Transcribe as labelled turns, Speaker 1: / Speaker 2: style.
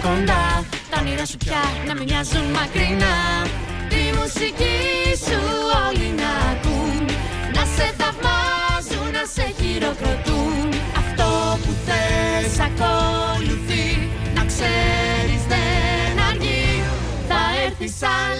Speaker 1: κοντά. Τα όνειρά σου πια να μην μοιάζουν μακρινά. Τη μουσική σου όλοι να ακούν, να σε θαυμάζουν, να σε χειροκροτούν. Αυτό που θες ακολουθεί, να ξέρεις δεν αργεί. Θα έρθει σαν